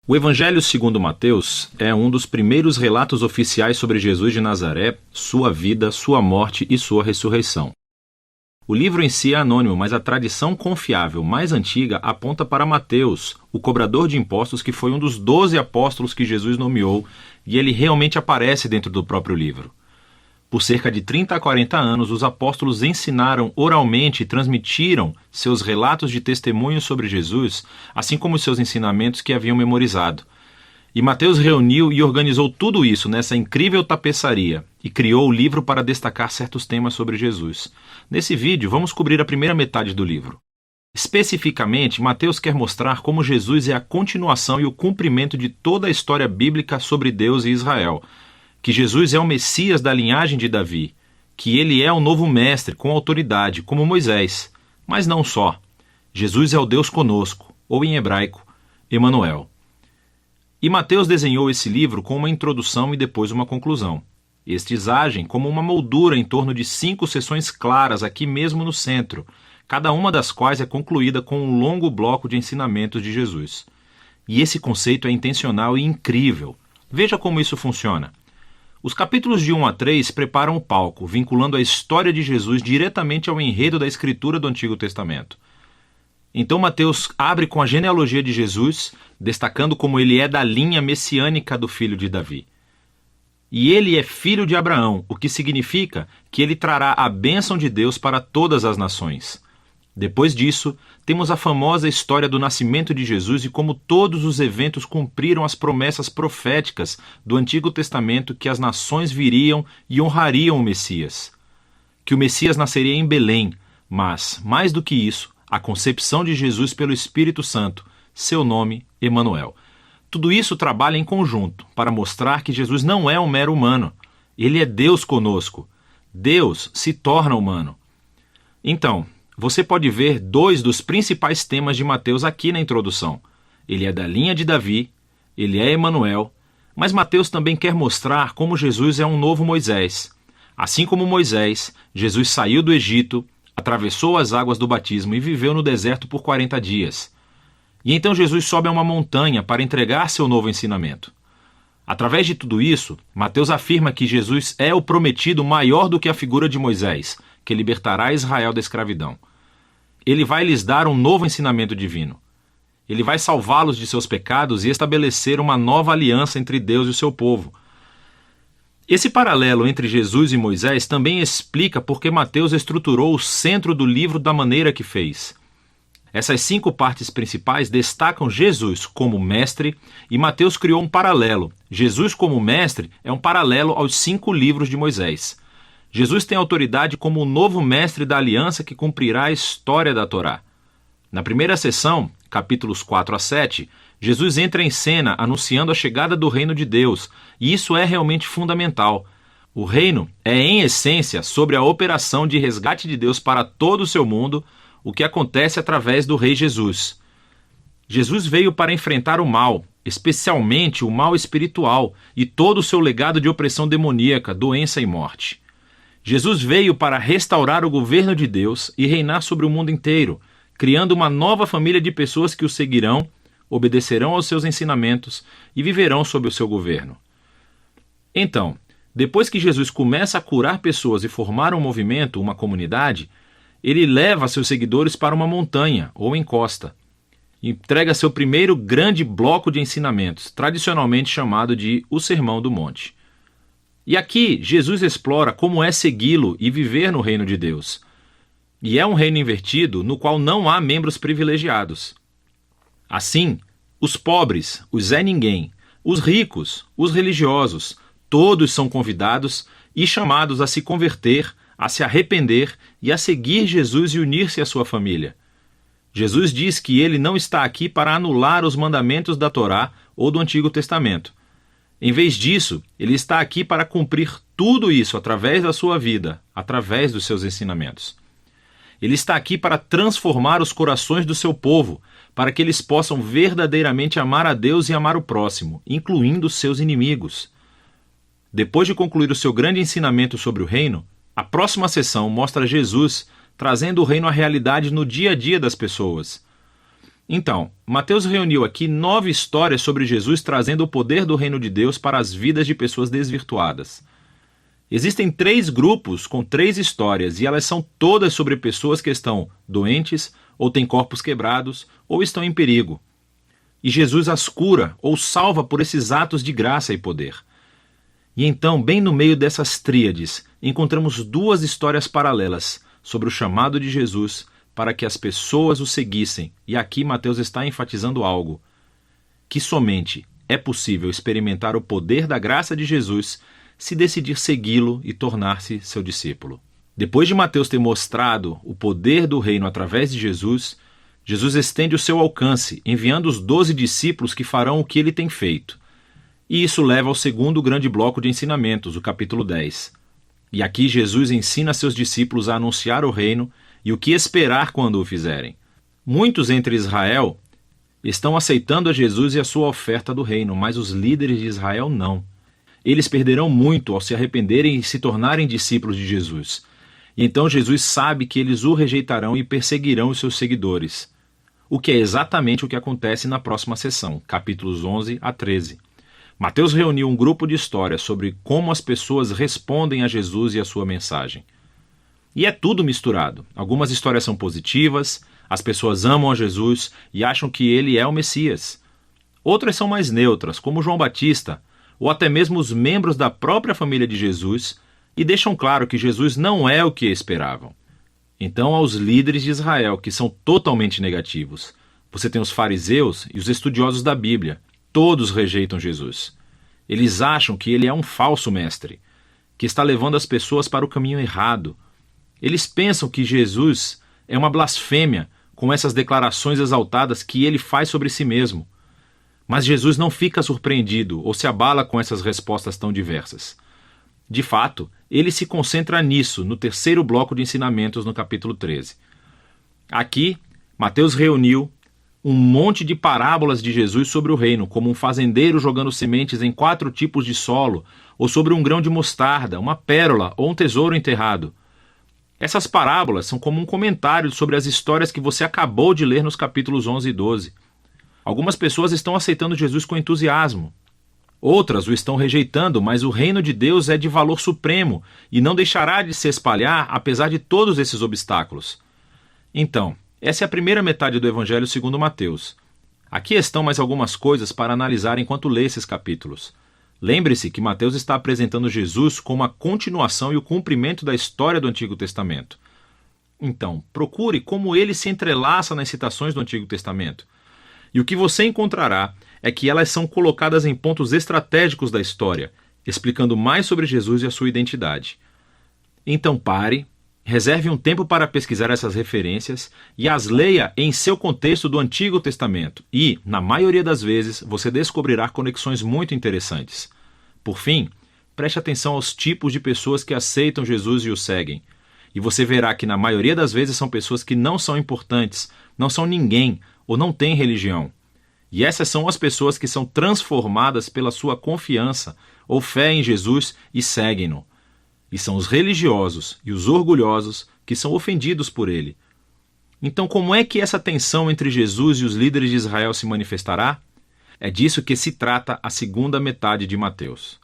O Evangelho segundo Mateus é um dos primeiros relatos oficiais sobre Jesus de Nazaré, sua vida, sua morte e sua ressurreição. O livro em si é anônimo, mas a tradição confiável mais antiga aponta para Mateus, o cobrador de impostos que foi um dos 12 apóstolos que Jesus nomeou, e ele realmente aparece dentro do próprio livro. Por cerca de 30 a 40 anos, os apóstolos ensinaram oralmente e transmitiram seus relatos de testemunho sobre Jesus, assim como seus ensinamentos que haviam memorizado. E Mateus reuniu e organizou tudo isso nessa incrível tapeçaria e criou o livro para destacar certos temas sobre Jesus. Nesse vídeo, vamos cobrir a primeira metade do livro. Especificamente, Mateus quer mostrar como Jesus é a continuação e o cumprimento de toda a história bíblica sobre Deus e Israel, que Jesus é o Messias da linhagem de Davi, que ele é o novo mestre com autoridade, como Moisés. Mas não só. Jesus é o Deus conosco, ou em hebraico, Emanuel. E Mateus desenhou esse livro com uma introdução e depois uma conclusão. Estes agem como uma moldura em torno de 5 seções claras aqui mesmo no centro, cada uma das quais é concluída com um longo bloco de ensinamentos de Jesus. E esse conceito é intencional e incrível. Veja como isso funciona. Os capítulos de 1 a 3 preparam o palco, vinculando a história de Jesus diretamente ao enredo da escritura do Antigo Testamento. Então Mateus abre com a genealogia de Jesus, destacando como ele é da linha messiânica do filho de Davi. E ele é filho de Abraão, o que significa que ele trará a bênção de Deus para todas as nações. Depois disso, temos a famosa história do nascimento de Jesus e como todos os eventos cumpriram as promessas proféticas do Antigo Testamento que as nações viriam e honrariam o Messias. Que o Messias nasceria em Belém, mas, mais do que isso, a concepção de Jesus pelo Espírito Santo, seu nome, Emanuel. Tudo isso trabalha em conjunto para mostrar que Jesus não é um mero humano. Ele é Deus conosco. Deus se torna humano. Então, você pode ver 2 dos principais temas de Mateus aqui na introdução. Ele é da linha de Davi, ele é Emanuel, mas Mateus também quer mostrar como Jesus é um novo Moisés. Assim como Moisés, Jesus saiu do Egito, atravessou as águas do batismo e viveu no deserto por 40 dias. E então Jesus sobe a uma montanha para entregar seu novo ensinamento. Através de tudo isso, Mateus afirma que Jesus é o prometido maior do que a figura de Moisés, que libertará Israel da escravidão. Ele vai lhes dar um novo ensinamento divino. Ele vai salvá-los de seus pecados e estabelecer uma nova aliança entre Deus e o seu povo. Esse paralelo entre Jesus e Moisés também explica por que Mateus estruturou o centro do livro da maneira que fez. Essas 5 partes principais destacam Jesus como mestre e Mateus criou um paralelo. Jesus como mestre é um paralelo aos 5 livros de Moisés. Jesus tem autoridade como o novo mestre da aliança que cumprirá a história da Torá. Na primeira sessão, capítulos 4 a 7, Jesus entra em cena anunciando a chegada do reino de Deus, e isso é realmente fundamental. O reino é, em essência, sobre a operação de resgate de Deus para todo o seu mundo, o que acontece através do Rei Jesus. Jesus veio para enfrentar o mal, especialmente o mal espiritual, e todo o seu legado de opressão demoníaca, doença e morte. Jesus veio para restaurar o governo de Deus e reinar sobre o mundo inteiro, criando uma nova família de pessoas que o seguirão, obedecerão aos seus ensinamentos e viverão sob o seu governo. Então, depois que Jesus começa a curar pessoas e formar um movimento, uma comunidade, ele leva seus seguidores para uma montanha ou encosta. Entrega seu primeiro grande bloco de ensinamentos, tradicionalmente chamado de o Sermão do Monte. E aqui, Jesus explora como é segui-lo e viver no reino de Deus. E é um reino invertido no qual não há membros privilegiados. Assim, os pobres, os Zé Ninguém, os ricos, os religiosos, todos são convidados e chamados a se converter, a se arrepender e a seguir Jesus e unir-se à sua família. Jesus diz que ele não está aqui para anular os mandamentos da Torá ou do Antigo Testamento. Em vez disso, ele está aqui para cumprir tudo isso através da sua vida, através dos seus ensinamentos. Ele está aqui para transformar os corações do seu povo, para que eles possam verdadeiramente amar a Deus e amar o próximo, incluindo seus inimigos. Depois de concluir o seu grande ensinamento sobre o reino, a próxima sessão mostra Jesus trazendo o reino à realidade no dia a dia das pessoas. Então, Mateus reuniu aqui 9 histórias sobre Jesus trazendo o poder do reino de Deus para as vidas de pessoas desvirtuadas. Existem 3 grupos com 3 histórias e elas são todas sobre pessoas que estão doentes, ou têm corpos quebrados, ou estão em perigo. E Jesus as cura ou salva por esses atos de graça e poder. E então, bem no meio dessas tríades, encontramos 2 histórias paralelas sobre o chamado de Jesus para que as pessoas o seguissem. E aqui Mateus está enfatizando algo: que somente é possível experimentar o poder da graça de Jesus se decidir segui-lo e tornar-se seu discípulo. Depois de Mateus ter mostrado o poder do reino através de Jesus, Jesus estende o seu alcance, enviando os 12 discípulos que farão o que ele tem feito. E isso leva ao segundo grande bloco de ensinamentos, o capítulo 10. E aqui Jesus ensina seus discípulos a anunciar o reino e o que esperar quando o fizerem. Muitos entre Israel estão aceitando a Jesus e a sua oferta do reino, mas os líderes de Israel não. Eles perderão muito ao se arrependerem e se tornarem discípulos de Jesus. E então Jesus sabe que eles o rejeitarão e perseguirão os seus seguidores. O que é exatamente o que acontece na próxima sessão, capítulos 11 a 13. Mateus reuniu um grupo de histórias sobre como as pessoas respondem a Jesus e a sua mensagem. E é tudo misturado. Algumas histórias são positivas, as pessoas amam a Jesus e acham que ele é o Messias. Outras são mais neutras, como João Batista, ou até mesmo os membros da própria família de Jesus, e deixam claro que Jesus não é o que esperavam. Então, aos líderes de Israel, que são totalmente negativos. Você tem os fariseus e os estudiosos da Bíblia. Todos rejeitam Jesus. Eles acham que ele é um falso mestre, que está levando as pessoas para o caminho errado. Eles pensam que Jesus é uma blasfêmia com essas declarações exaltadas que ele faz sobre si mesmo. Mas Jesus não fica surpreendido ou se abala com essas respostas tão diversas. De fato, ele se concentra nisso no terceiro bloco de ensinamentos no capítulo 13. Aqui, Mateus reuniu um monte de parábolas de Jesus sobre o reino, como um fazendeiro jogando sementes em 4 tipos de solo, ou sobre um grão de mostarda, uma pérola ou um tesouro enterrado. Essas parábolas são como um comentário sobre as histórias que você acabou de ler nos capítulos 11 e 12. Algumas pessoas estão aceitando Jesus com entusiasmo. Outras o estão rejeitando, mas o reino de Deus é de valor supremo e não deixará de se espalhar apesar de todos esses obstáculos. Então, essa é a primeira metade do Evangelho segundo Mateus. Aqui estão mais algumas coisas para analisar enquanto lê esses capítulos. Lembre-se que Mateus está apresentando Jesus como a continuação e o cumprimento da história do Antigo Testamento. Então, procure como ele se entrelaça nas citações do Antigo Testamento. E o que você encontrará é que elas são colocadas em pontos estratégicos da história, explicando mais sobre Jesus e a sua identidade. Então pare, reserve um tempo para pesquisar essas referências e as leia em seu contexto do Antigo Testamento e, na maioria das vezes, você descobrirá conexões muito interessantes. Por fim, preste atenção aos tipos de pessoas que aceitam Jesus e o seguem. E você verá que na maioria das vezes são pessoas que não são importantes, não são ninguém ou não têm religião. E essas são as pessoas que são transformadas pela sua confiança ou fé em Jesus e seguem-no. E são os religiosos e os orgulhosos que são ofendidos por ele. Então, como é que essa tensão entre Jesus e os líderes de Israel se manifestará? É disso que se trata a segunda metade de Mateus.